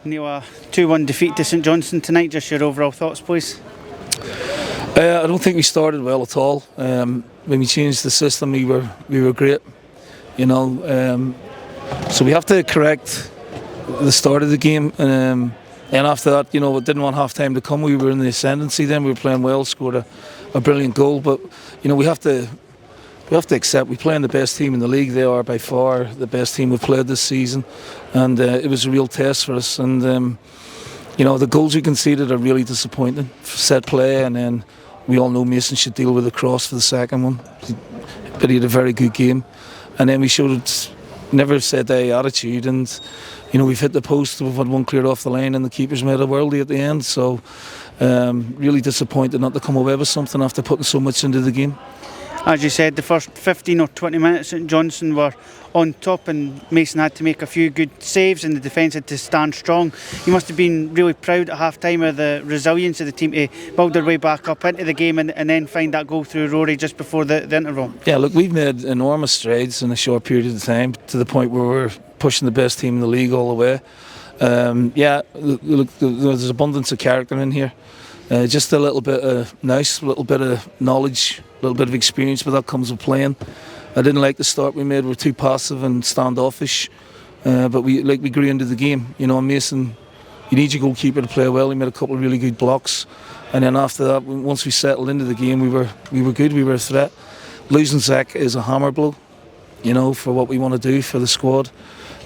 Neil, a 2-1 defeat to St Johnstone tonight. Just your overall thoughts, please. I don't think we started well at all. When we changed the system, we were great. So we have to correct the start of the game. And after that, we didn't want half time to come. We were in the ascendancy then. We were playing well, scored a brilliant goal. But we have to accept we're playing the best team in the league. They are by far the best team we've played this season, and it was a real test for us. And the goals we conceded are really disappointing. Set play, and then we all know Mason should deal with the cross for the second one. But he had a very good game, and then we showed never said die attitude. And we've hit the post. We've had one cleared off the line, and the keeper's made a worldie at the end. So really disappointed not to come away with something after putting so much into the game. As you said, the first 15 or 20 minutes St Johnstone were on top, and Mason had to make a few good saves and the defence had to stand strong. You must have been really proud at half-time of the resilience of the team to build their way back up into the game and then find that goal through Rory just before the interval. Yeah, look, we've made enormous strides in a short period of time to the point where we're pushing the best team in the league all the way. Look, there's abundance of character in here. Just a little bit of nous, a little bit of knowledge, a little bit of experience, but that comes with playing. I didn't like the start we made. We're too passive and standoffish, but we grew into the game. Mason, you need your goalkeeper to play well. He made a couple of really good blocks, and then after that, once we settled into the game, we were good. We were a threat. Losing Zach is a hammer blow, for what we want to do for the squad.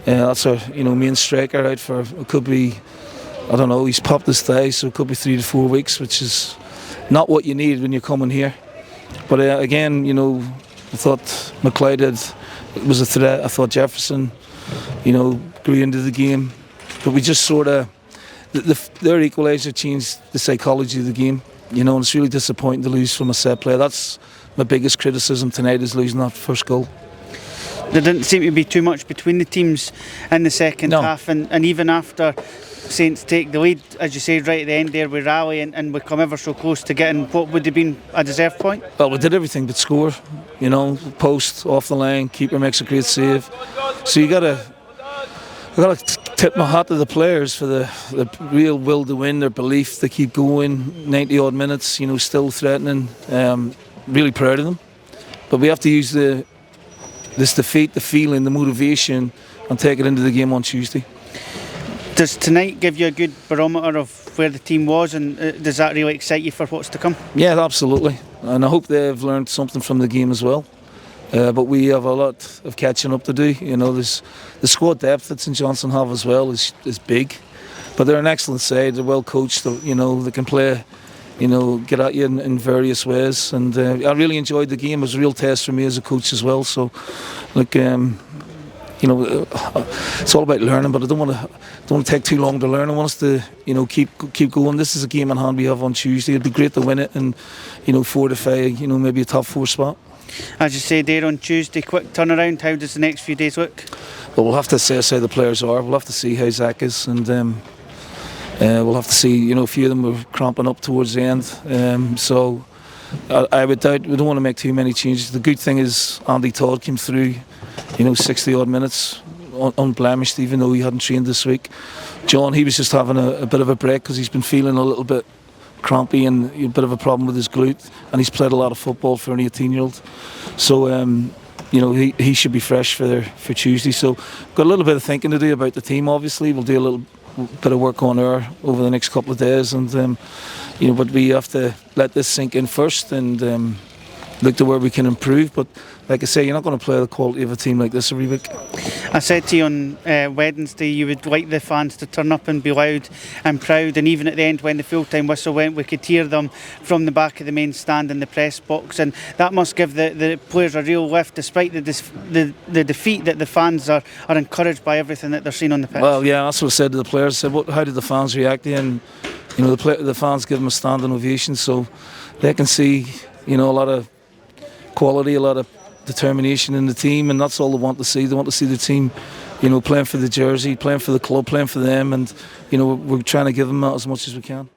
That's our main striker out for, it could be, I don't know, he's popped his thigh, so it could be 3 to 4 weeks, which is not what you need when you're coming here. But again, I thought McLeod was a threat. I thought Jefferson, grew into the game. But we just sort of, their equaliser changed the psychology of the game. And it's really disappointing to lose from a set play. That's my biggest criticism tonight, is losing that first goal. There didn't seem to be too much between the teams in the second half, and even after Saints take the lead, as you said right at the end there, we rally and we come ever so close to getting what would have been a deserved point. Well, we did everything but score. Post, off the line, keeper makes a great save. So I got to tip my hat to the players for the real will to win, their belief to keep going, 90 odd minutes, still threatening. Really proud of them. But we have to use this defeat, the feeling, the motivation, and take it into the game on Tuesday. Does tonight give you a good barometer of where the team was, and does that really excite you for what's to come? Yeah, absolutely. And I hope they've learned something from the game as well. But we have a lot of catching up to do. There's the squad depth that St Johnstone have as well is big. But they're an excellent side. They're well coached. They can play, get at you in various ways. And I really enjoyed the game. It was a real test for me as a coach as well. So, look, it's all about learning, but I don't want to take too long to learn. I want us to, keep going. This is a game in hand we have on Tuesday. It'd be great to win it and, fortify, maybe a top 4 spot. As you say there on Tuesday, quick turnaround. How does the next few days look? Well, we'll have to assess how the players are. We'll have to see how Zach is, and we'll have to see. A few of them were cramping up towards the end. So I would doubt. We don't want to make too many changes. The good thing is Andy Todd came through. 60 odd minutes unblemished, even though he hadn't trained this week. John, he was just having a bit of a break because he's been feeling a little bit crampy and a bit of a problem with his glute, and he's played a lot of football for an 18-year-old. So he should be fresh for Tuesday. So got a little bit of thinking to do about the team. Obviously, we'll do a little bit of work on her over the next couple of days, and but we have to let this sink in first and look to where we can improve. But like I say, you're not going to play the quality of a team like this every week. I said to you on Wednesday you would like the fans to turn up and be loud and proud, and even at the end when the full-time whistle went, we could hear them from the back of the main stand in the press box, and that must give the players a real lift, despite the defeat, that the fans are encouraged by everything that they're seeing on the pitch. Well, yeah, that's what I said to the players. I said, how did the fans react? And the fans give them a standing ovation, so they can see a lot of quality, a lot of determination in the team, and that's all they want to see. They want to see the team, playing for the jersey, playing for the club, playing for them, and we're trying to give them that as much as we can.